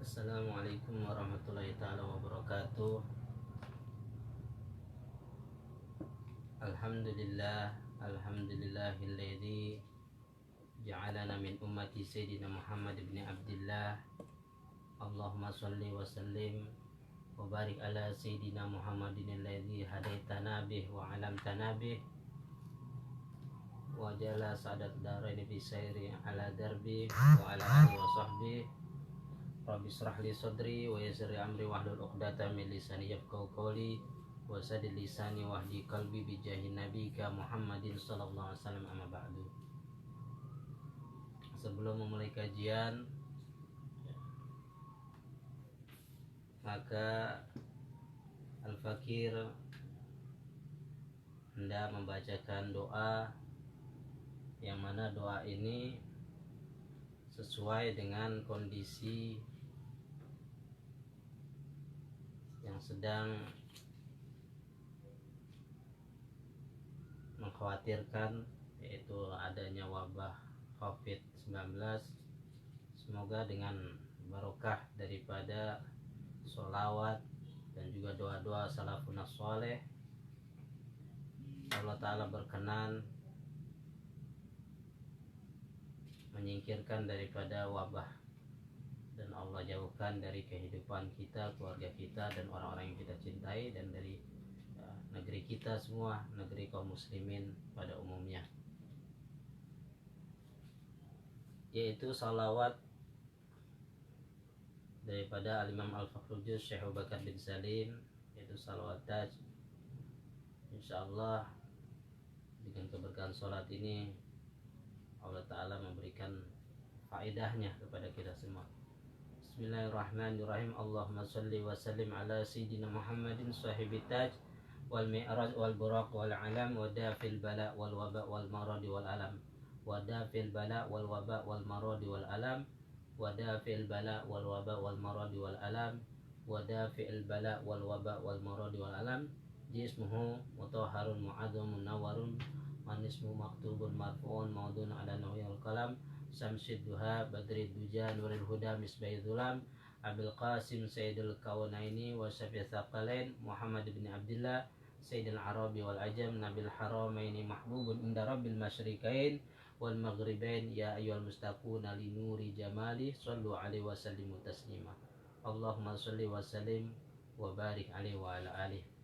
Assalamualaikum warahmatullahi ta'ala wabarakatuh. Alhamdulillahilladzi ja'alana min ummati sayyidina Muhammad ibn Abdillah. Allahumma salli wa sallim wa barik ala sayyidina Muhammadin alladzi hadaitana bih wa alamtana bih wa jala sadat daraini bi sayri ala darbi wa ala alihi wa sahbihi. Rabbi israh li sadri wa yassir li amri wahlul 'uqdatam min lisani yafqahu qawli wa saddid lisani wahdi qalbi bi jahi nabika Muhammadin sallallahu alaihi wasallam, amma ba'du. Sebelum memulai kajian, maka Al-Fakir hendak membacakan doa, yang mana doa ini sesuai dengan kondisi yang sedang mengkhawatirkan, yaitu adanya wabah COVID-19. Semoga dengan barokah daripada sholawat dan juga doa-doa salafun sholeh, Allah Ta'ala berkenan menyingkirkan daripada wabah, dan Allah jauhkan dari kehidupan kita, keluarga kita, dan orang-orang yang kita cintai, dan dari negeri kita semua, negeri kaum muslimin pada umumnya. Yaitu salawat daripada Al-Imam Al-Fakhrul Juz Syekh Abu Bakar bin Salim, yaitu salawat taj. InsyaAllah dengan keberkahan salat ini Allah Ta'ala memberikan faedahnya kepada kita semua. Bismillahirrahmanirrahim. Allahumma salli wa sallim ala sayyidina Muhammadin sahibi taj wal mi'raj wal buraq wal alam wa dafil bala wal waba wal maradi wal alam wa dafil bala wal waba wal maradi wal alam wa dafil bala wal waba wal maradi wal alam wa dafil bala wal waba wal maradi wal alam. Jismuhu mutahharun mu'adzamun nawarun man ismu maktubun marfu'un maudun ala nawiyal kalam samsid duha badrid duja nuril huda misbahid zulam Abil Qasim Sayyidul Kaunaini wa Syafi'i Thaqalain Muhammad bin Abdillah Sayyidul Arabi wal Ajam Nabil Haramaini mahbubun inda Rabbil Masyriqain wal Maghribain ya ayyuhal mustaquna li nuri jamali sallu alaihi wa sallimu taslima. Allahumma salli wa sallim wa barik alaihi wa ala alihi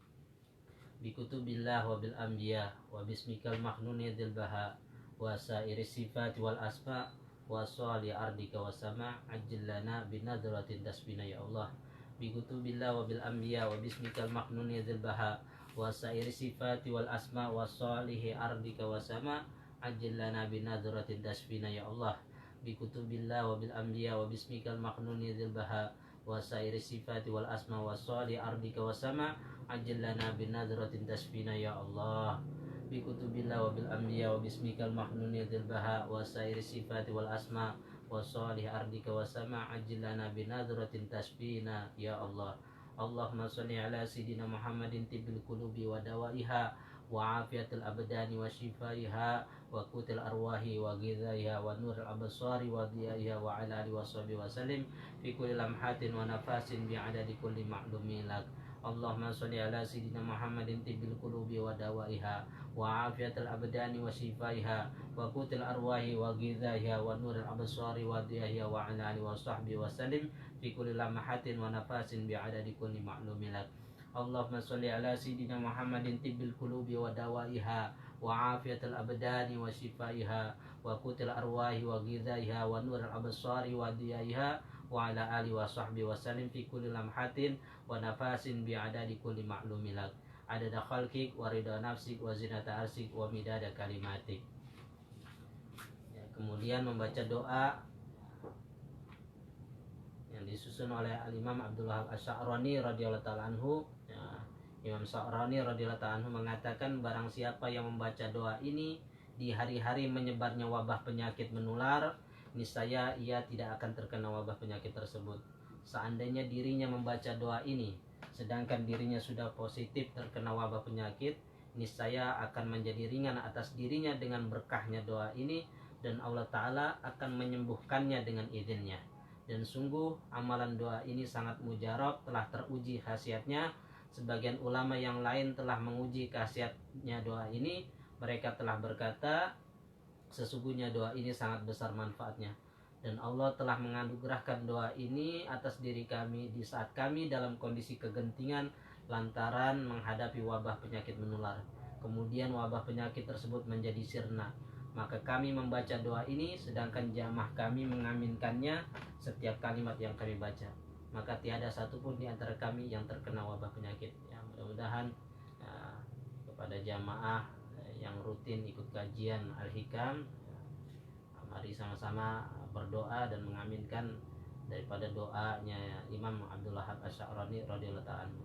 bi kutubillah wa bil anbiya wa bismikal makhnuni dzil baha wa sairi sifat wal asma wa sali ardika wa sama ajillana binadratin tasbina ya Allah bi kutubillah wa bil anbiya wa bismikal makhnuni dzil baha wa sairi sifat wal asma wa salihi ardika wa sama ajillana binadratin tasbina ya Allah bi kutubillah wa bil anbiya wa bismikal makhnuni dzil baha wa sairi sifat wal asma wa salihi ardika wa sama ajillana binadratin tasbina ya Allah bi kutubillah wa bil anbiya wa bismikal makhnuni dzil baha wa sairi sifati wal asma wa salih ardika wa sama ajillana binadratin tasbina ya Allah. Allahumma salli ala sayyidina Muhammadin tibbil qulubi wa dawaiha wa afiyatil abdani wa shifaiha wa qutil arwahi wa ghidhaiha wa nuril absari wa diyaiha wa ala alihi wa sahbihi wa sallim fi kulli lamhatin wa nafasin bi adadi kulli ma'lumin lak. Allahumma salli ala sayyidina Muhammadin tibbil qulubi wa dawaiha wa afiyatil abdani wa shifaiha wa qutil arwahi wa ghidhaiha wa nuril absari wa diyaiha wa ala alihi wa sahbihi wa sallim fi kulli lamhatin wa nafasin bi adadi kulli ma'lumin lak. Allahumma salli ala sayyidina Muhammadin tibbil qulubi wa dawaiha wa afiyatil abdani wa shifaiha wa qutil arwahi wa ghidhaiha wa nuril absari wa diyaiha wa ala alihi wa sahbihi wa sallim fi kulli lamhatin wa nafasin bi adadi kulli ma'lumin lak. Adada khalqik wa ridha nafsik wa zinata arsik wa midada kalimatik. Ya, kemudian membaca doa yang disusun oleh Al-Imam Abdul Wahab Asy-Sya'rani radhiyallahu ta'ala anhu. Ya, Imam Sya'rani radhiyallahu ta'ala anhu mengatakan, barang siapa yang membaca doa ini di hari-hari menyebarnya wabah penyakit menular, niscaya ia tidak akan terkena wabah penyakit tersebut. Seandainya dirinya membaca doa ini sedangkan dirinya sudah positif terkena wabah penyakit, niscaya akan menjadi ringan atas dirinya dengan berkahnya doa ini, dan Allah Ta'ala akan menyembuhkannya dengan izinnya. Dan sungguh amalan doa ini sangat mujarab, telah teruji khasiatnya. Sebagian ulama yang lain telah menguji khasiatnya doa ini. Mereka telah berkata, sesungguhnya doa ini sangat besar manfaatnya, dan Allah telah menganugerahkan doa ini atas diri kami di saat kami dalam kondisi kegentingan lantaran menghadapi wabah penyakit menular. Kemudian wabah penyakit tersebut menjadi sirna. Maka kami membaca doa ini, sedangkan jamaah kami mengaminkannya setiap kalimat yang kami baca. Maka tiada satupun di antara kami yang terkena wabah penyakit. Ya, mudah-mudahan kepada jamaah yang rutin ikut kajian Al-Hikam, mari sama-sama berdoa dan mengaminkan daripada doanya Imam Abdul Wahab Asy-Sya'rani radhiyallahu ta'ala anhu.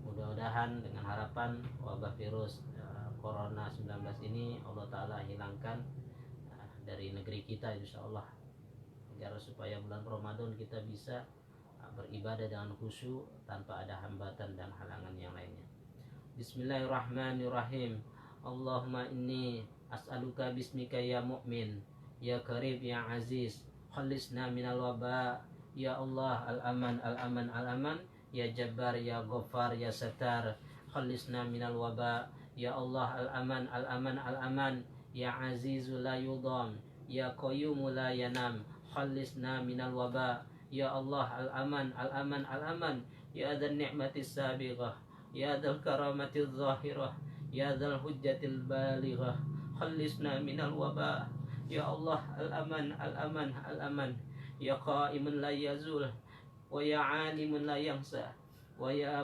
Mudah-mudahan dengan harapan wabah virus Corona 19 ini Allah Ta'ala hilangkan dari negeri kita insyaallah, agar supaya bulan Ramadan kita bisa beribadah dengan khusyuk tanpa ada hambatan dan halangan yang lainnya. Bismillahirrahmanirrahim. Allahumma inni as'aluka bismika ya mu'min, ya karib, ya aziz, khalisna minal waba. Ya Allah, al-aman, al-aman, al-aman. Ya jabbar, ya ghaffar, ya satar, khalisna minal waba. Ya Allah, al-aman, al-aman, al-aman. Ya azizu la yudam, ya qayyumu la yanam, khalisna minal waba. Ya Allah, al-aman, al-aman, al-aman. Ya dzan ni'matis sabighah, ya dzal karamatil zahirah, ya dzal hujjatil balighah, khalisna minal waba. Ya Allah, al-aman, al-aman, al-aman. Ya qaimun la yazul, wa ya alimun la yangsa, wa ya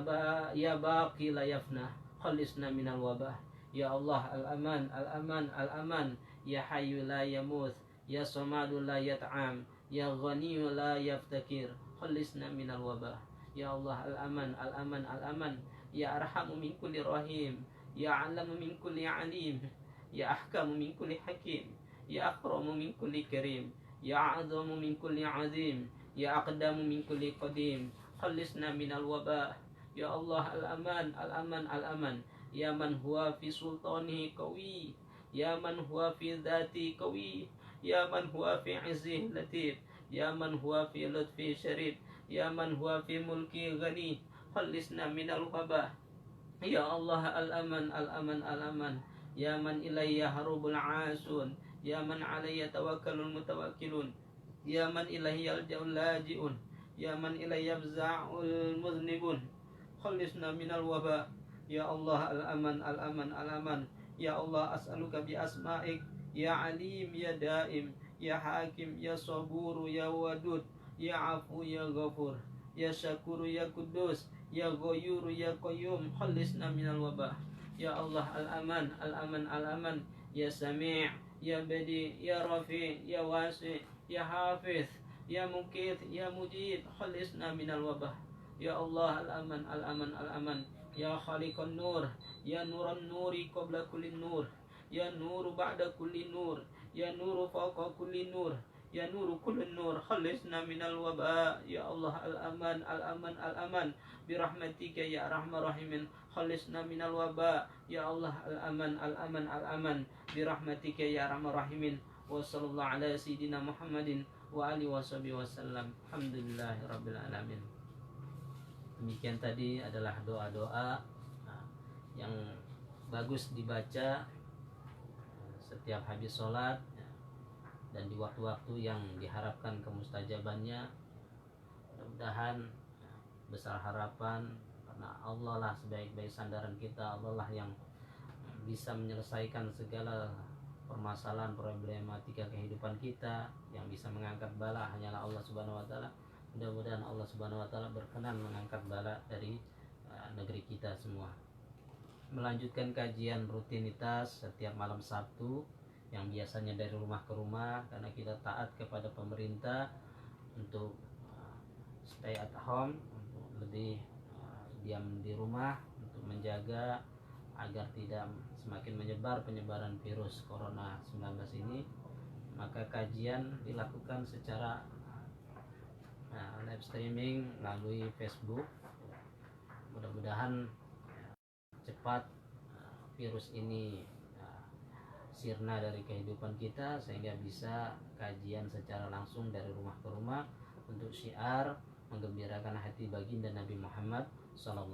baqi la yafna, khalisna minal wabah. Ya Allah, al-aman, al-aman, al-aman. Ya hayyu la yamut, ya samadu la yat'am, ya ghaniyyu la yaftakir, khalisna minal wabah. Ya Allah, al-aman, al-aman, al-aman. Ya arhamu min kulli rahim, ya alamu min kulli alim, ya ahkamu min kulli hakim, ya akramu min kulli karim, ya a'zamu min kulli azim, ya aqdamu min kulli qadim, khalisna minal wabah. Ya Allah, al-aman, al-aman, al-aman. Ya man huwa fi sultanihi qawi, ya man huwa fi dhati qawi, ya man huwa fi izzihi latif, ya man huwa fi lutfi syarif, ya man huwa fi mulki ghani, khalisna minal wabah. Ya Allah, al-aman, al-aman, al-aman. Ya man ilayya harubul asun, ya man alayya tawakkalul mutawakkilun, ya man ilayhi yalja'ul laji'un, ya man ilayya yafza'ul muznibun, khalisna minal wabah. Ya Allah, al-aman, al-aman, al-aman. Ya Allah, as'aluka bi asma'ik, ya alim, ya daim, ya hakim, ya saburu, ya wadud, ya afu, ya ghafur, ya syakuru, ya kudus, ya ghayyuru, ya qayyum, khalisna minal wabah. Ya Allah, al-aman, al-aman, al-aman. Ya sami', ya badi, ya rafi', ya wasi', ya hafiz, ya mukit, ya mujib, khalisna minal wabah. Ya Allah, al-aman, al-aman, al-aman. Ya khaliqan nur, ya nuran nuri qabla kulli nur, ya nuru ba'da kulli nur, ya nuru fawqa kulli nur, ya nuru kulli nur, khalisna minal waba. Ya Allah, al-aman, al-aman, al-aman. Birahmatika ya arhamar rahimin, khalisna minal waba. Ya Allah, al-aman, al-aman, al-aman. Birahmatika ya arhamar rahimin. Wa sallallahu ala sayyidina Muhammadin wa alihi washabihi wasallam. Alhamdulillahirabbil alamin. Demikian tadi adalah doa-doa yang bagus dibaca setiap habis sholat dan di waktu-waktu yang diharapkan kemustajabannya. Mudah-mudahan besar harapan, karena Allah lah sebaik-baik sandaran kita. Allah lah yang bisa menyelesaikan segala permasalahan problematika kehidupan kita. Yang bisa mengangkat bala hanyalah Allah Subhanahu wa taala. Mudah-mudahan Allah Subhanahu wa taala berkenan mengangkat bala dari negeri kita semua. Melanjutkan kajian rutinitas setiap malam Sabtu yang biasanya dari rumah ke rumah, karena kita taat kepada pemerintah untuk stay at home, untuk lebih diam di rumah, untuk menjaga agar tidak semakin menyebar penyebaran virus Corona 19 ini. Maka kajian dilakukan secara live streaming melalui Facebook. Mudah-mudahan cepat virus ini sirna dari kehidupan kita, sehingga bisa kajian secara langsung dari rumah ke rumah untuk bentuk syiar menggembirakan hati baginda Nabi Muhammad SAW.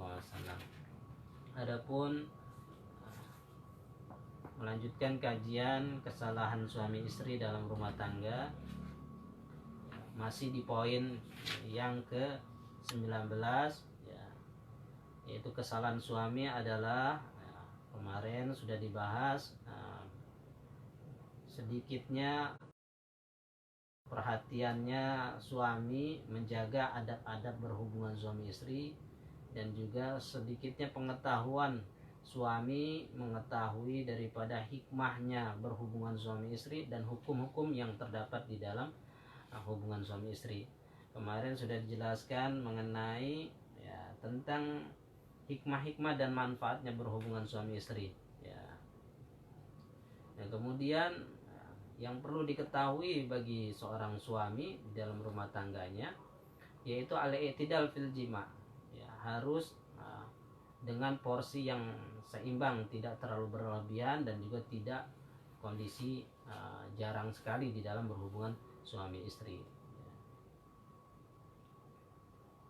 Adapun melanjutkan kajian kesalahan suami istri dalam rumah tangga, masih di poin yang ke-19 ya, yaitu kesalahan suami adalah kemarin sudah dibahas sedikitnya perhatiannya suami menjaga adab-adab berhubungan suami istri, dan juga sedikitnya pengetahuan suami mengetahui daripada hikmahnya berhubungan suami istri dan hukum-hukum yang terdapat di dalam hubungan suami istri. Kemarin sudah dijelaskan mengenai ya, tentang hikmah-hikmah dan manfaatnya berhubungan suami istri ya. Dan kemudian yang perlu diketahui bagi seorang suami di dalam rumah tangganya yaitu al-i'tidal fil jima ya, harus dengan porsi yang seimbang, tidak terlalu berlebihan dan juga tidak kondisi jarang sekali di dalam berhubungan suami istri ya.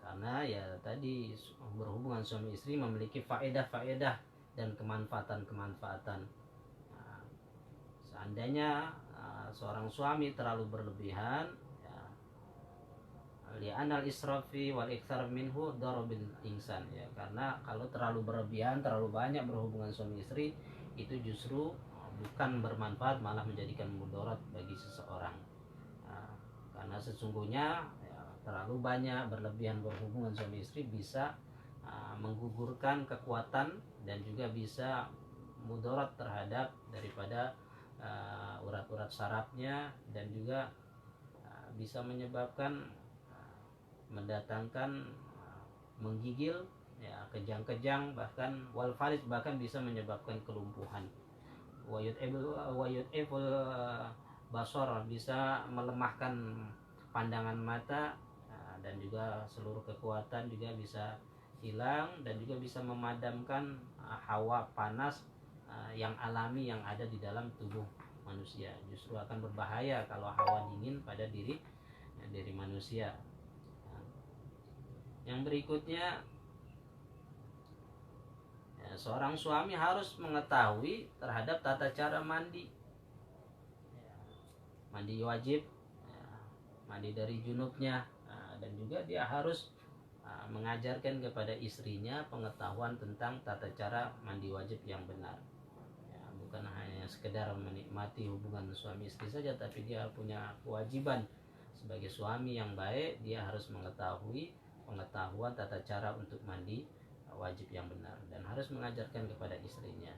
Karena ya tadi berhubungan suami istri memiliki faedah-faedah dan kemanfaatan-kemanfaatan. Seandainya seorang suami terlalu berlebihan ya, li'anal israfi wal iktsar minhu darabil insan ya, karena kalau terlalu berlebihan, terlalu banyak berhubungan suami istri itu justru bukan bermanfaat, malah menjadikan mudarat bagi seseorang. Karena sesungguhnya ya, terlalu banyak berlebihan berhubungan suami istri bisa menggugurkan kekuatan dan juga bisa mudarat terhadap daripada urat-urat sarafnya, dan juga bisa menyebabkan mendatangkan menggigil ya, kejang-kejang, bahkan wal farid, bahkan bisa menyebabkan kelumpuhan. Wayut'iful basar, bisa melemahkan pandangan mata, dan juga seluruh kekuatan juga bisa hilang, dan juga bisa memadamkan hawa panas yang alami yang ada di dalam tubuh manusia. Justru akan berbahaya kalau hawa dingin pada diri manusia. Yang berikutnya ya, seorang suami harus mengetahui terhadap tata cara mandi ya, mandi wajib ya, mandi dari junubnya, dan juga dia harus mengajarkan kepada istrinya pengetahuan tentang tata cara mandi wajib yang benar. Bukan hanya sekedar menikmati hubungan suami istri saja, tapi dia punya kewajiban sebagai suami yang baik, dia harus mengetahui pengetahuan tata cara untuk mandi wajib yang benar, dan harus mengajarkan kepada istrinya.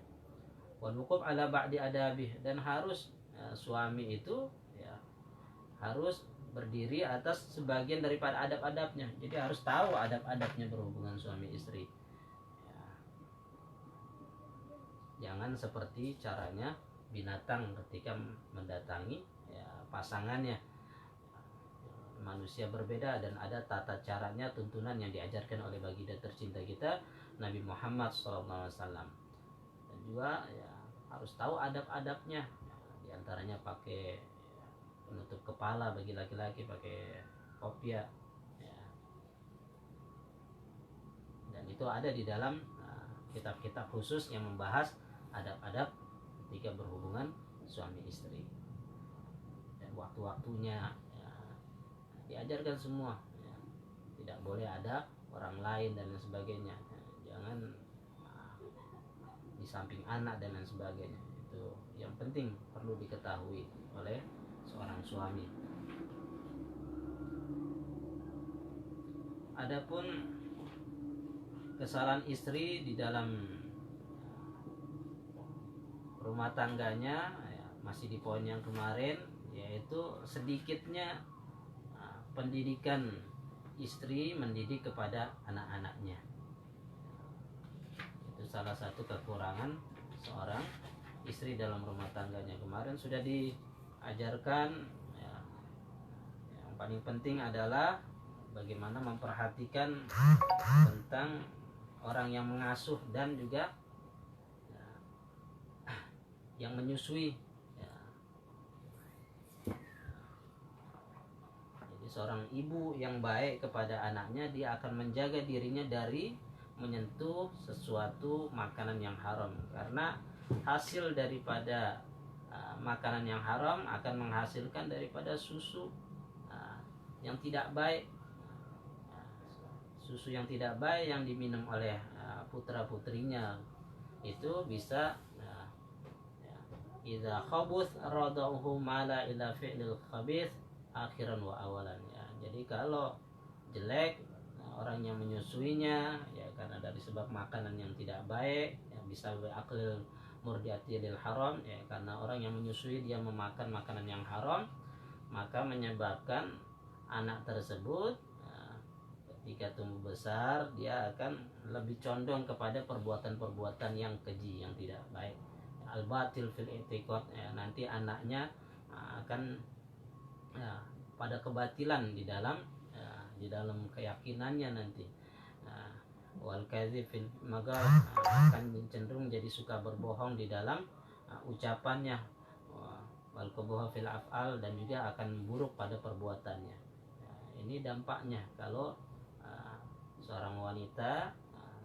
Wal wuquf ala ba'di adabih, dan harus suami itu ya, harus berdiri atas sebagian daripada adab-adabnya. Jadi harus tahu adab-adabnya berhubungan suami istri. Jangan seperti caranya binatang ketika mendatangi ya, pasangannya. Manusia berbeda dan ada tata caranya, tuntunan yang diajarkan oleh baginda tercinta kita Nabi Muhammad SAW. Dan juga ya, harus tahu adab-adabnya. Di antaranya pakai penutup kepala bagi laki-laki, pakai kopiah ya. Dan itu ada di dalam kitab-kitab khusus yang membahas adab-adab ketika berhubungan suami istri, dan waktu-waktunya ya, diajarkan semua ya. Tidak boleh ada orang lain dan lain sebagainya ya. Jangan di samping anak dan lain sebagainya. Itu yang penting perlu diketahui oleh seorang suami. Adapun kesalahan istri di dalam rumah tangganya ya, masih di poin yang kemarin, yaitu sedikitnya pendidikan istri mendidik kepada anak-anaknya. Itu salah satu kekurangan seorang istri dalam rumah tangganya. Kemarin sudah diajarkan ya, yang paling penting adalah bagaimana memperhatikan tentang orang yang mengasuh dan juga yang menyusui ya. Jadi seorang ibu yang baik kepada anaknya, dia akan menjaga dirinya dari menyentuh sesuatu makanan yang haram, karena hasil daripada makanan yang haram akan menghasilkan daripada susu yang tidak baik. Susu yang tidak baik yang diminum oleh putra-putrinya itu bisa idza khabuth radauhu mala ila fi'lil khabith akhiran wa awalan, ya. Jadi kalau jelek orang yang menyusuinya ya karena dari sebab makanan yang tidak baik, ya bisa aklil murdiati lil haram, ya karena orang yang menyusui dia memakan makanan yang haram, maka menyebabkan anak tersebut ketika tumbuh besar dia akan lebih condong kepada perbuatan-perbuatan yang keji, yang tidak baik, al-batil fil i'tiqad, ya, nanti anaknya akan pada kebatilan di dalam keyakinannya nanti, wal kadzib fil magal, akan cenderung jadi suka berbohong di dalam ucapannya, wal qabuha fil af'al, dan juga akan buruk pada perbuatannya. Ini dampaknya kalau seorang wanita,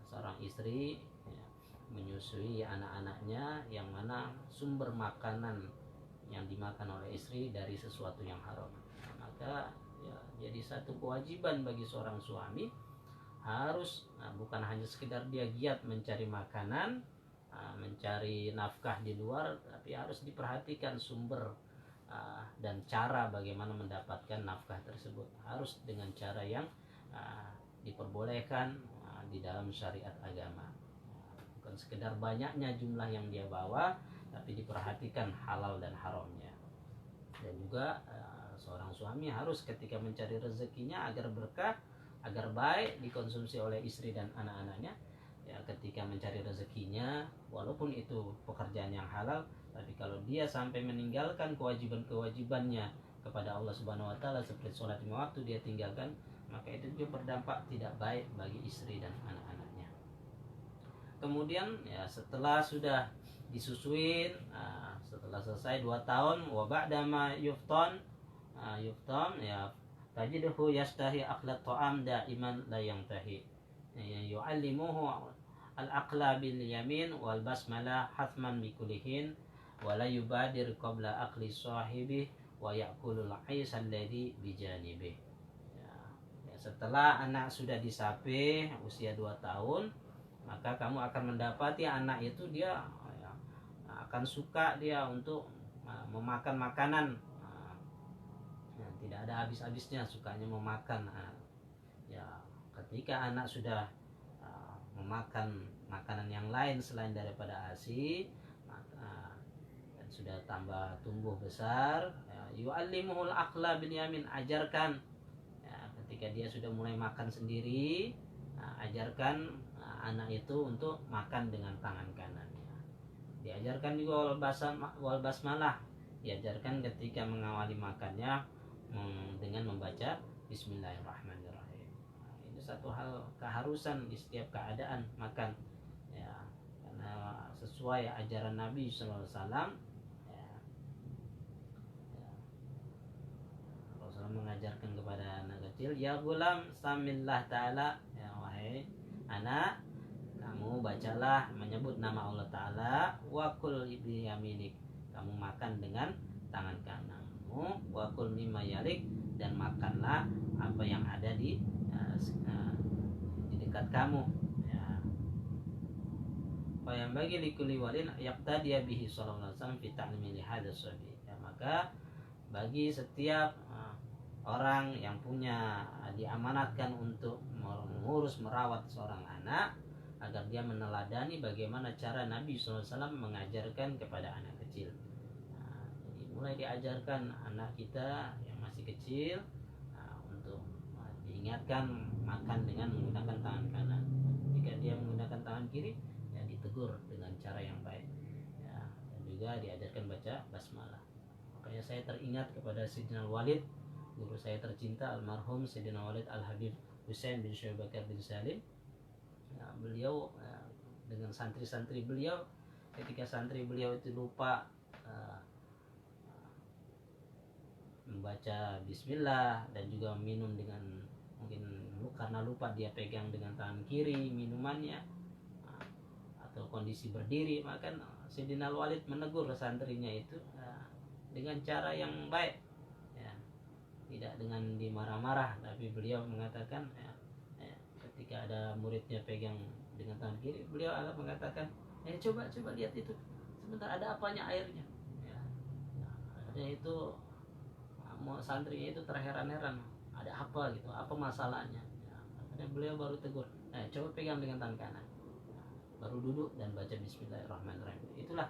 seorang istri menyusui anak-anaknya yang mana sumber makanan yang dimakan oleh istri dari sesuatu yang haram, maka ya, jadi satu kewajiban bagi seorang suami harus bukan hanya sekedar dia giat mencari makanan, mencari nafkah di luar, tapi harus diperhatikan sumber dan cara bagaimana mendapatkan nafkah tersebut, harus dengan cara yang diperbolehkan di dalam syariat agama. Bukan sekedar banyaknya jumlah yang dia bawa, tapi diperhatikan halal dan haramnya. Dan juga seorang suami harus ketika mencari rezekinya agar berkah, agar baik dikonsumsi oleh istri dan anak-anaknya, ya ketika mencari rezekinya, walaupun itu pekerjaan yang halal, tapi kalau dia sampai meninggalkan kewajiban-kewajibannya kepada Allah Subhanahu wa taala seperti sholat lima waktu dia tinggalkan, maka itu juga berdampak tidak baik bagi istri dan anak-anaknya. Kemudian ya setelah sudah disusuin, setelah selesai 2 tahun, wa ba'dama yufton ya tajiduhu yastahi aklat ta'am daiman la yantahi, ya yu'allimuhu al-aqla bil yamin wal basmala hathman bikulihin wa la yubadir qabla akli sahibi wa ya'kulul ais alladhi bijanibih. Setelah anak sudah disape usia 2 tahun, maka kamu akan mendapati anak itu dia akan suka dia untuk memakan makanan, tidak ada habis-habisnya sukanya memakan. Ya ketika anak sudah memakan makanan yang lain selain daripada ASI, dan sudah tambah tumbuh besar, yu'allimuhul aqla bil yamin, ajarkan ketika dia sudah mulai makan sendiri, ajarkan anak itu untuk makan dengan tangan kanannya. Diajarkan juga wal basmalah, diajarkan ketika mengawali makannya dengan membaca Bismillahirrahmanirrahim. Ini satu hal keharusan di setiap keadaan makan, ya, karena sesuai ajaran Nabi SAW. Mengajarkan kepada anak kecil, ya gulam samillah ta'ala, ya wahai anak, kamu bacalah menyebut nama Allah Ta'ala, wakul bi yaminik, kamu makan dengan tangan kananmu, wakul mimma yalik, dan makanlah apa yang ada di dekat kamu, ya. Wa yang bagi likulli walin yaqtadiya bihi sallallahu alaihi wasallam fi ta'limi li hadzal sabi, ya, maka bagi setiap orang yang diamanatkan untuk mengurus merawat seorang anak, agar dia meneladani bagaimana cara Nabi SAW mengajarkan kepada anak kecil. Jadi mulai diajarkan anak kita yang masih kecil untuk diingatkan makan dengan menggunakan tangan kanan. Jika dia menggunakan tangan kiri, ya ditegur dengan cara yang baik, ya, dan juga diajarkan baca basmalah. Makanya saya teringat kepada Sayyidina Walid, guru saya tercinta almarhum Sayyidina Walid Al-Habib Husain bin Syekh Bakar bin Salim. Ya, beliau dengan santri-santri beliau, ketika santri beliau itu lupa membaca bismillah, dan juga minum dengan, mungkin karena lupa dia pegang dengan tangan kiri minumannya, atau kondisi berdiri, maka Sayyidina Walid menegur santrinya itu dengan cara yang baik, ya, tidak dengan dimarah-marah, tapi beliau mengatakan, ketika ada muridnya pegang dengan tangan kiri, beliau akan mengatakan, coba lihat itu, sebentar, ada apanya airnya, ya. Ada itu, santrinya itu terheran-heran, ada apa gitu, apa masalahnya, ya. Akhirnya beliau baru tegur, coba pegang dengan tangan kanan, baru duduk dan baca bismillahirrahmanirrahim. Itulah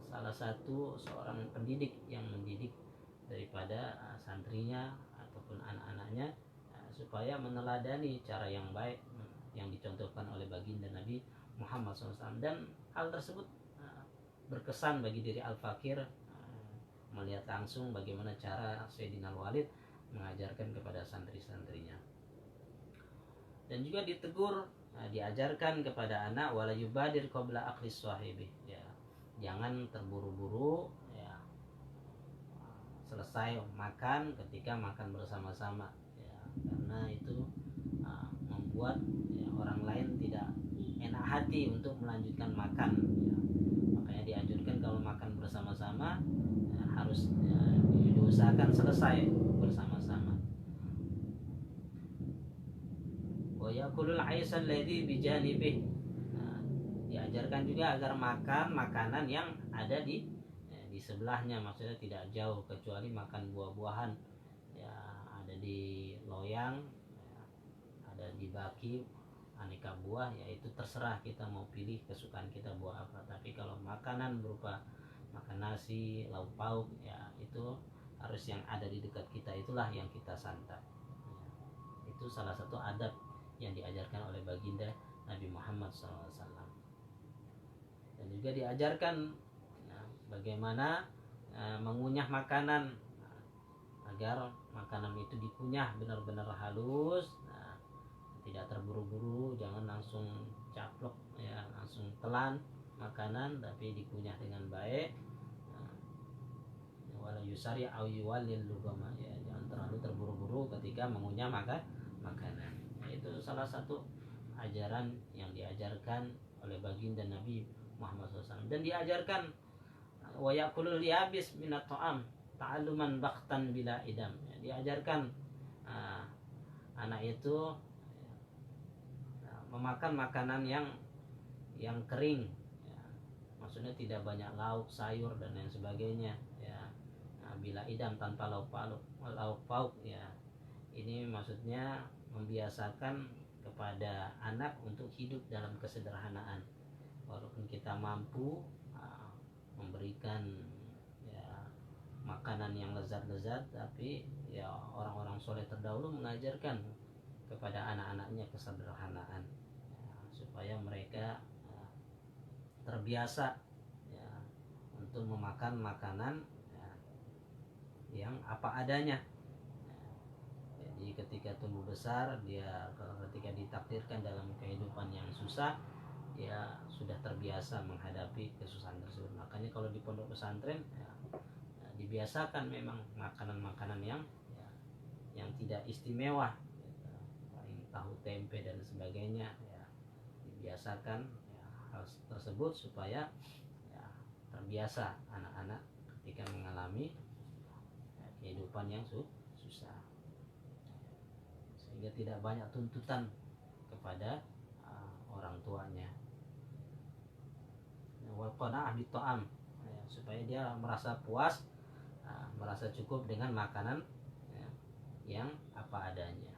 salah satu seorang pendidik yang mendidik daripada santrinya ataupun anak-anaknya, supaya meneladani cara yang baik yang dicontohkan oleh baginda Nabi Muhammad SAW. Dan hal tersebut berkesan bagi diri Al-Fakir, melihat langsung bagaimana cara Sayyidina Walid mengajarkan kepada santri-santrinya. Dan juga ditegur, diajarkan kepada anak, wala yubadir qabla akhlis sahibi, ya, jangan terburu-buru, ya, selesai makan ketika makan bersama-sama, ya, karena itu membuat, ya, orang lain tidak enak hati untuk melanjutkan makan, ya. Makanya dianjurkan kalau makan bersama-sama, ya, harus, ya, diusahakan selesai bersama-sama. Wa yakulul aisan ladzi bijanibih, diajarkan juga agar makan makanan yang ada di sebelahnya, maksudnya tidak jauh, kecuali makan buah-buahan, ya, ada di loyang, ya, ada di baki, aneka buah, ya itu terserah kita mau pilih kesukaan kita buah apa. Tapi kalau makanan berupa makan nasi, lauk pauk, ya itu harus yang ada di dekat kita, itulah yang kita santap, ya. Itu salah satu adab yang diajarkan oleh baginda Nabi Muhammad SAW. Dan juga diajarkan, ya, bagaimana mengunyah makanan, agar makanan itu dikunyah benar-benar halus, tidak terburu-buru, jangan langsung caplok, ya, langsung telan makanan, tapi dikunyah dengan baik. Wala yusari aw yuwallil lugama, ya, jangan terlalu terburu-buru ketika mengunyah makanan. Itu salah satu ajaran yang diajarkan oleh baginda Nabi Muhammad SAW. Dan diajarkan wa yakulul yabis minat ta'am ta'alluman bakhtan bila idam, ya, diajarkan anak itu memakan makanan yang kering, ya, maksudnya tidak banyak lauk, sayur dan lain sebagainya, ya, bila idam, tanpa lauk pauk, ya. Ini maksudnya membiasakan kepada anak untuk hidup dalam kesederhanaan. Walaupun kita mampu memberikan, ya, makanan yang lezat-lezat, tapi ya orang-orang soleh terdahulu mengajarkan kepada anak-anaknya kesederhanaan, ya, supaya mereka terbiasa, ya, untuk memakan makanan, ya, yang apa adanya. Jadi ketika tumbuh besar, dia ketika ditakdirkan dalam kehidupan yang susah, ya sudah terbiasa menghadapi kesusahan tersebut. Makanya kalau di pondok pesantren, ya, dibiasakan memang makanan-makanan yang tidak istimewa, ya, paling tahu tempe dan sebagainya, ya, dibiasakan, ya, hal tersebut supaya, ya, terbiasa anak-anak ketika mengalami, ya, kehidupan yang susah, sehingga tidak banyak tuntutan kepada orang tuanya. Wal qanaah bi ta'am, ya, supaya dia merasa puas, merasa cukup dengan makanan, ya, yang apa adanya.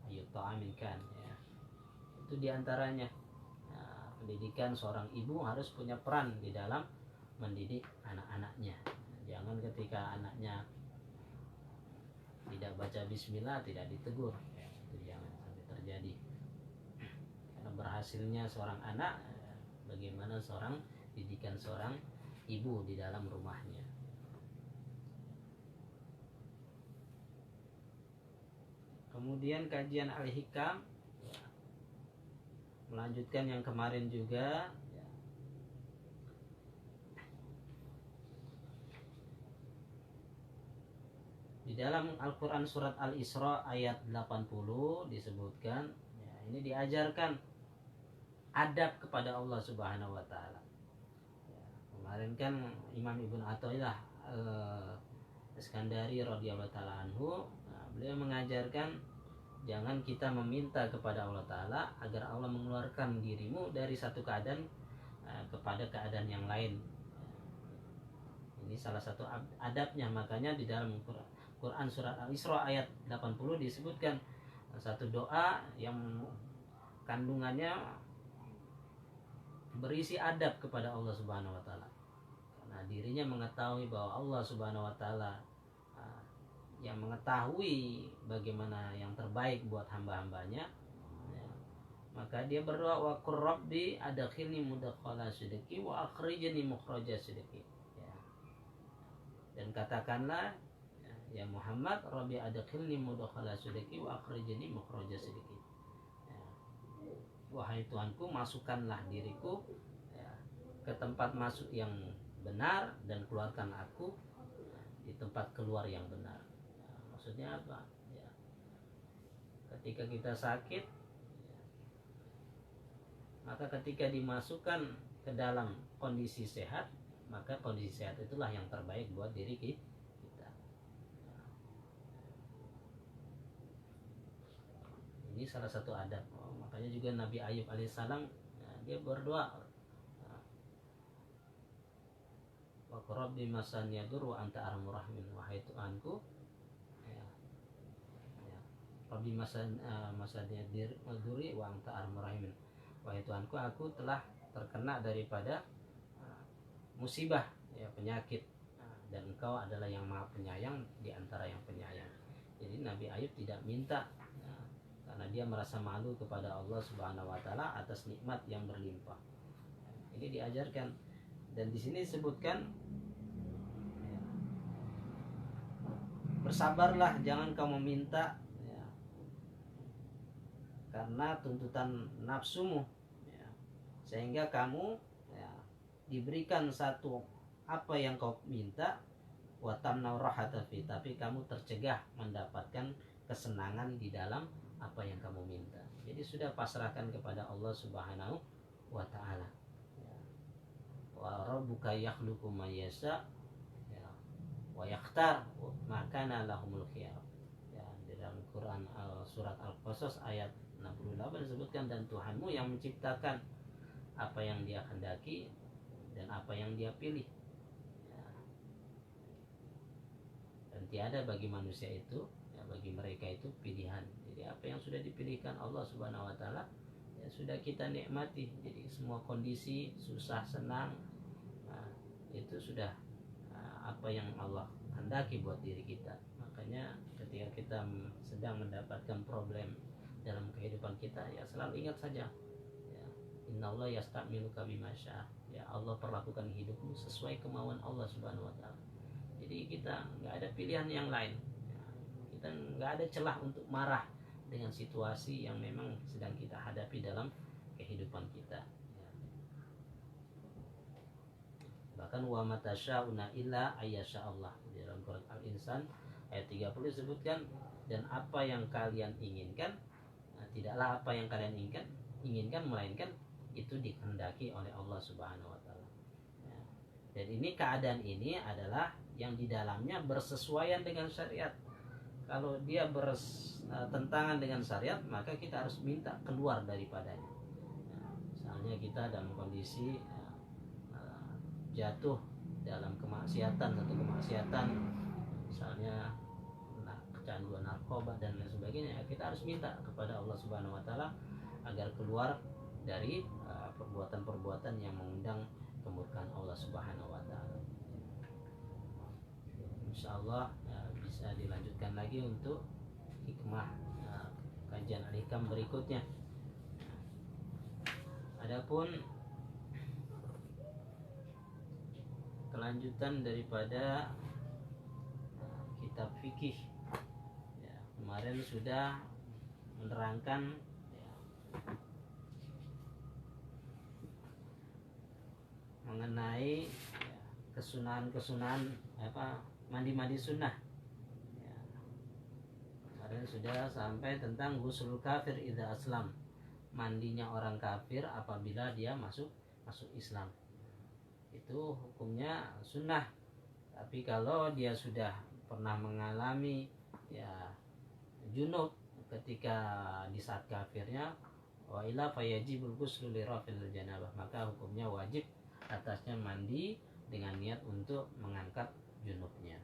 Ayu ta'amin kan, ya. Itu diantaranya, ya, pendidikan seorang ibu harus punya peran di dalam mendidik anak-anaknya. Jangan ketika anaknya tidak baca bismillah tidak ditegur, ya, itu jangan sampai terjadi. Karena berhasilnya seorang anak, bagaimana didikan seorang ibu di dalam rumahnya. Kemudian kajian Al-Hikam, ya, melanjutkan yang kemarin juga, ya. dalam Al-Quran surat Al-Isra ayat 80 disebutkan, ya, ini diajarkan adab kepada Allah Subhanahu wa taala. Ya, kemarin kan Imam Ibnu Athaillah Iskandari radhiyallahu taala anhu, nah, beliau mengajarkan jangan kita meminta kepada Allah taala agar Allah mengeluarkan dirimu dari satu keadaan kepada keadaan yang lain. Ini salah satu adabnya, makanya di dalam Quran surat Al-Isra ayat 80 disebutkan satu doa yang kandungannya berisi adab kepada Allah Subhanahu wa taala. Karena dirinya mengetahui bahwa Allah Subhanahu wa taala yang mengetahui bagaimana yang terbaik buat hamba-hambanya, ya, maka dia berdoa, wa qur rabbi adkhilni mudkhala sidqi wa akhrijni mukhraja sidqi, ya. Dan katakanlah, ya Muhammad, rabbi adkhilni mudkhala sidqi wa akhrijni mukhraja sidqi, ya. Wahai Tuhanku, masukkanlah diriku, ya, ke tempat masuk yang benar dan keluarkan aku di tempat keluar yang benar. Maksudnya apa? Ya, ketika kita sakit, ya, maka ketika dimasukkan ke dalam kondisi sehat, maka kondisi sehat itulah yang terbaik buat diri kita. Ya. Ini salah satu adab. Makanya juga Nabi Ayub alaihissalam, ya, dia berdoa, wa rabbi masan yadur wa anta arhamur rahimin, wahai Tuhanku, Rabbi masadnya duri wa anta arhamur rahimin, wahai Tuhanku, aku telah terkena daripada musibah, ya, penyakit, dan engkau adalah yang maha penyayang di antara yang penyayang. Jadi Nabi Ayub tidak minta, karena dia merasa malu kepada Allah Subhanahu wa taala atas nikmat yang berlimpah. Ini diajarkan, dan di sini disebutkan, ya, bersabarlah, jangan kamu minta, karena tuntutan nafsumu, ya, sehingga kamu, ya, diberikan satu apa yang kau minta, wa tamnau rahata fi, tapi kamu tercegah mendapatkan kesenangan di dalam apa yang kamu minta. Jadi sudah pasrahkan kepada Allah Subhanahu wa taala, ya. Wa rabbuka yakhluqu ma yasha, ya, wa yakhtar ma kana lahumul khiyar, ya, di dalam Quran surat Al-Qasas ayat 68 disebutkan, dan Tuhanmu yang menciptakan apa yang dia kehendaki dan apa yang dia pilih, ya. Dan tiada bagi manusia itu, ya, bagi mereka itu pilihan. Jadi apa yang sudah dipilihkan Allah Subhanahu wa taala, ya, sudah kita nikmati. Jadi semua kondisi susah senang, nah, itu sudah apa yang Allah kehendaki buat diri kita. Makanya ketika kita sedang mendapatkan problem dalam kehidupan kita, ya selalu ingat saja, ya, innallaha yasta'miluka bima syaa, ya, Allah perlakukan hidupmu sesuai kemauan Allah Subhanahu wa taala. Jadi kita nggak ada pilihan yang lain, ya, kita nggak ada celah untuk marah dengan situasi yang memang sedang kita hadapi dalam kehidupan kita, ya. Bahkan wa matasyauna illa ayyasha Allah, di dalam Quran Al-Insan ayat 30 disebutkan, dan apa yang kalian inginkan, tidaklah apa yang kalian inginkan melainkan itu dikehendaki oleh Allah Subhanahu wa taala, ya. Dan ini keadaan ini adalah yang di dalamnya bersesuaian dengan syariat. Kalau dia bertentangan dengan syariat, maka kita harus minta keluar daripadanya, ya. Misalnya kita dalam kondisi jatuh dalam kemaksiatan, satu kemaksiatan, misalnya kecanduan narkoba dan lain sebagainya, kita harus minta kepada Allah Subhanahu wa taala agar keluar dari perbuatan-perbuatan yang mengundang kemurkaan Allah Subhanahu wa taala. Insyaallah, bisa dilanjutkan lagi untuk hikmah kajian Al-Hikam berikutnya. Adapun kelanjutan daripada kitab fikih, ya, kemarin sudah menerangkan, ya, mengenai, ya, kesunahan mandi sunnah, ya, Kemarin sudah sampai tentang ghuslul kafir idza aslam, mandinya orang kafir apabila dia masuk Islam. Itu hukumnya sunnah. Tapi kalau dia sudah pernah mengalami ya junub ketika di saat kafirnya, wa ila fayajibul ghuslu li rafil janabah, maka hukumnya wajib atasnya mandi dengan niat untuk mengangkat junubnya.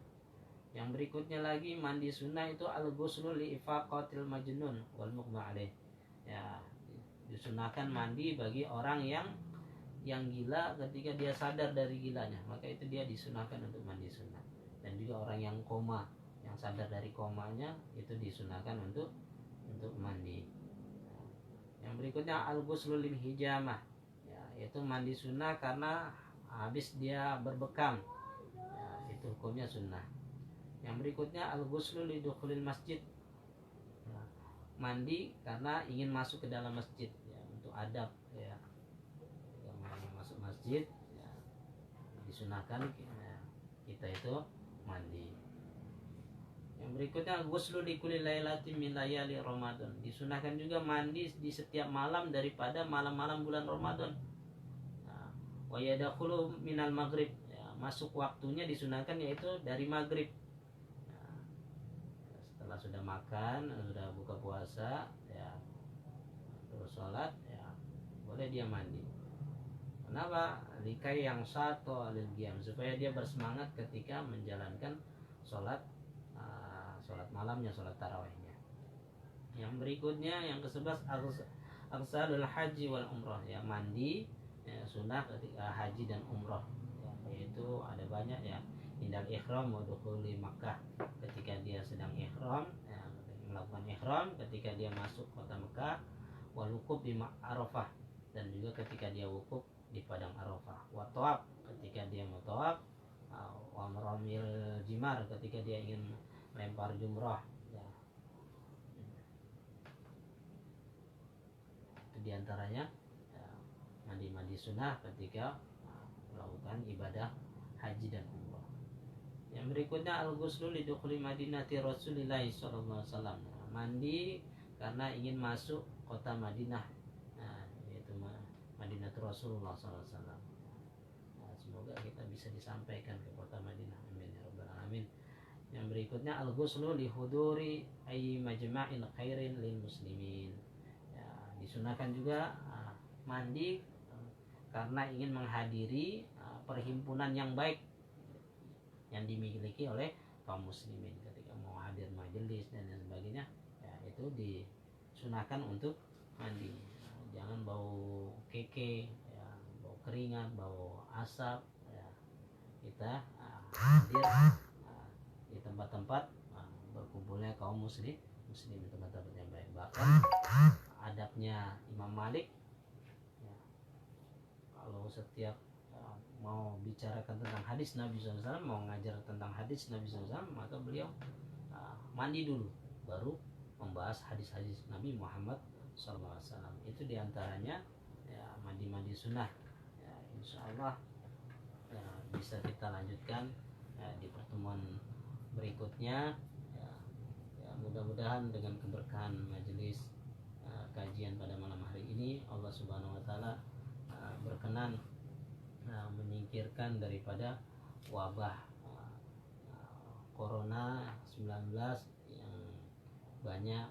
Yang berikutnya lagi mandi sunnah itu al-ghuslu li ifaqatil majnun wal mughma alaih. Ya, disunahkan mandi bagi orang yang gila ketika dia sadar dari gilanya, maka itu dia disunahkan untuk mandi sunnah. Dan juga orang yang koma, yang sadar dari komanya, itu disunahkan untuk mandi. Yang berikutnya al-ghuslu lil hijamah, ya, yaitu mandi sunnah karena habis dia berbekam, ya, itu hukumnya sunnah. Yang berikutnya al-ghuslu li dukhulil masjid, ya, mandi karena ingin masuk ke dalam masjid, ya, untuk adab, ya, yang masuk masjid, ya, disunahkan, ya, kita itu mandi. Yang berikutnya ghuslu li kulli lailatin min layali Ramadan, disunahkan juga mandi di setiap malam daripada malam-malam bulan Ramadan. Wa yadkhulu minal maghrib, ya, masuk waktunya disunahkan yaitu dari maghrib. Nah, setelah sudah makan, sudah buka puasa, ya, terus sholat, ya, boleh dia mandi. Kenapa? Likai yang satu lil qiyam, supaya dia bersemangat ketika menjalankan sholat malamnya, sholat tarawihnya. Yang berikutnya yang ke-11 arsalul haji wal umrah, ya, mandi, ya, sunnah ketika haji dan umrah, ya, yaitu ada banyak, ya, indal ihram wa dukhuli Makkah, ketika dia sedang ihram, ya, melakukan ihram ketika dia masuk kota Mekah, wal wukuf di Arafah, dan juga ketika dia wukuf di padang Arafah, wa tawaf ketika dia mau tawaf, wa maramil jimar ketika dia ingin melempar jumrah, ya. Itu diantaranya, ya, mandi sunnah ketika melakukan ibadah haji dan umrah. Yang berikutnya al-ghuslu li dukhuli madinati Rasulillah sallallahu alaihi wasallam, mandi karena ingin masuk kota Madinah, nah, yaitu Madinatul Rasulullah sallallahu alaihi wasallam. Nah, semoga kita bisa disampaikan ke kota Madinah, amin ya rabbal alamin. Yang berikutnya al-ghuslu li huduri ay majma'il khairin lil muslimin, ya, disunahkan juga mandi karena ingin menghadiri perhimpunan yang baik yang dimiliki oleh kaum muslimin, ketika mau hadir majelis dan lain sebagainya, ya, itu disunahkan untuk mandi. Jangan bau keke, ya, bau keringat, bau asap, ya, kita hadir di tempat-tempat berkumpulnya kaum muslim tempat-tempat yang baik. Bahkan adabnya Imam Malik, ya, kalau setiap mau bicarakan tentang hadis Nabi SAW, mau ngajar tentang hadis Nabi SAW, maka beliau mandi dulu baru membahas hadis-hadis Nabi Muhammad SAW. Itu diantaranya, ya, mandi sunnah, ya, insya Allah, ya, bisa kita lanjutkan, ya, di pertemuan berikutnya, ya, ya, mudah-mudahan dengan keberkahan majelis kajian pada malam hari ini, Allah Subhanahu wa taala berkenan menyingkirkan daripada wabah Corona 19 yang banyak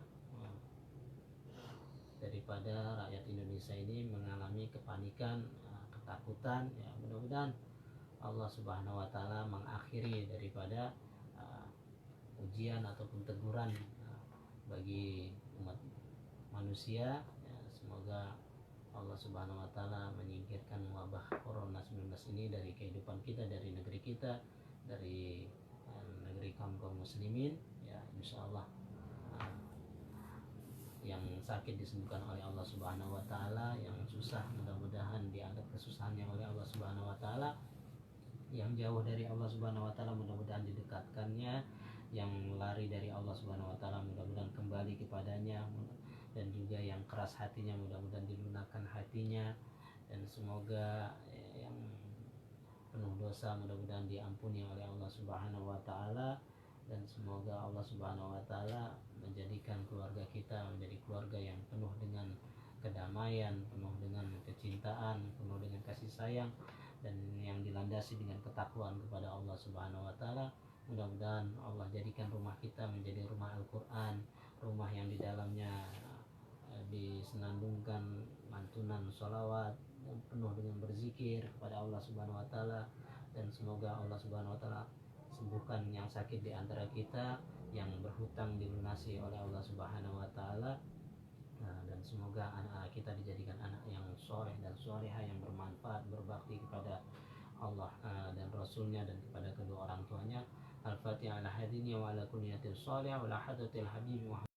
daripada rakyat Indonesia ini mengalami kepanikan, ketakutan, ya, mudah-mudahan Allah Subhanahu wa taala mengakhiri daripada ujian ataupun teguran bagi umat manusia, ya, semoga Allah Subhanahu wa taala menyingkirkan wabah Corona 19 ini dari kehidupan kita, dari negeri kita, dari negeri kaum muslimin, ya, insyaallah. Yang sakit disembuhkan oleh Allah Subhanahu wa taala, yang susah mudah-mudahan diangkat kesusahannya oleh Allah Subhanahu wa taala, yang jauh dari Allah Subhanahu wa taala mudah-mudahan didekatkannya, yang lari dari Allah Subhanahu wa taala mudah-mudahan kembali kepadanya, dan juga yang keras hatinya mudah-mudahan dilunakkan hatinya, dan semoga yang penuh dosa mudah-mudahan diampuni oleh Allah Subhanahu wa taala, dan semoga Allah Subhanahu wa taala menjadikan keluarga kita menjadi keluarga yang penuh dengan kedamaian, penuh dengan kecintaan, penuh dengan kasih sayang, dan yang dilandasi dengan ketakwaan kepada Allah Subhanahu wa taala. Mudah-mudahan Allah jadikan rumah kita menjadi rumah Al-Qur'an, rumah yang di dalamnya disenandungkan lantunan sholawat penuh dengan berzikir kepada Allah Subhanahu wa taala, dan semoga Allah Subhanahu wa taala sembuhkan yang sakit di antara kita, yang berhutang dilunasi oleh Allah Subhanahu wa taala. Dan semoga anak-anak kita dijadikan anak yang soleh dan soleha, yang bermanfaat, berbakti kepada Allah dan Rasulnya, dan kepada kedua orang tuanya. Al-Fatihah ala hadini wa ala kunniyatil soleh wa ala hadratil habib Muhammad.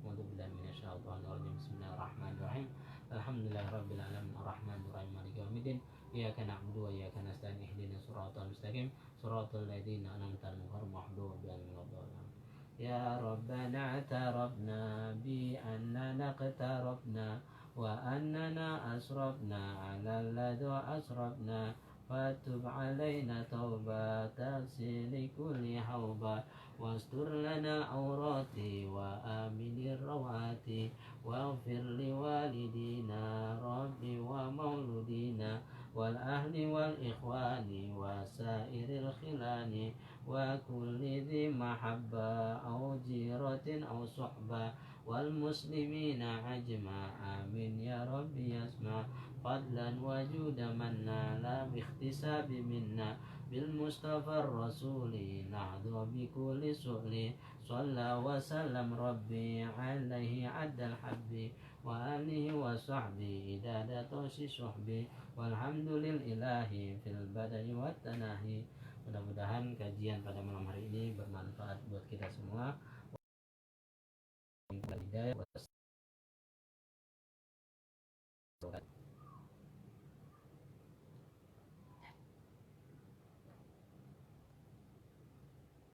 Bismillahirrahmanirrahim. Alhamdulillahirabbil alamin arrahmanir rahim maliki yaumiddin. Iyyaka na'budu wa iyyaka nasta'in ihdinas siratal mustaqim siratal ladzina an'amta 'alaihim ghairil maghdubi 'alaihim waladdallin. Ya Rabbana i'tarafna bi annana iqtarafna wa annana asrafna 'ala alladhi asrafna fatub 'alaina taubatan li kulli hauba wastur lana aurati wa aminir rawati waghfir li walidina rabbi wa mauludina wal ahli wal ikhwani wa sairil khilani wa kulli dhi mahabba au jiratin au suhba wal muslimina ajma amin ya rabbi yasma fadlan wa juda manna la biikhtisabi minna بالمصطفى الرسول نهض بكل سؤل صلى وسلم ربي عليه عد الحب وآله وصحبه إدادة صحبه والحمد لله في البدء والتناهي. Mudah-mudahan kajian pada malam hari ini bermanfaat buat kita semua.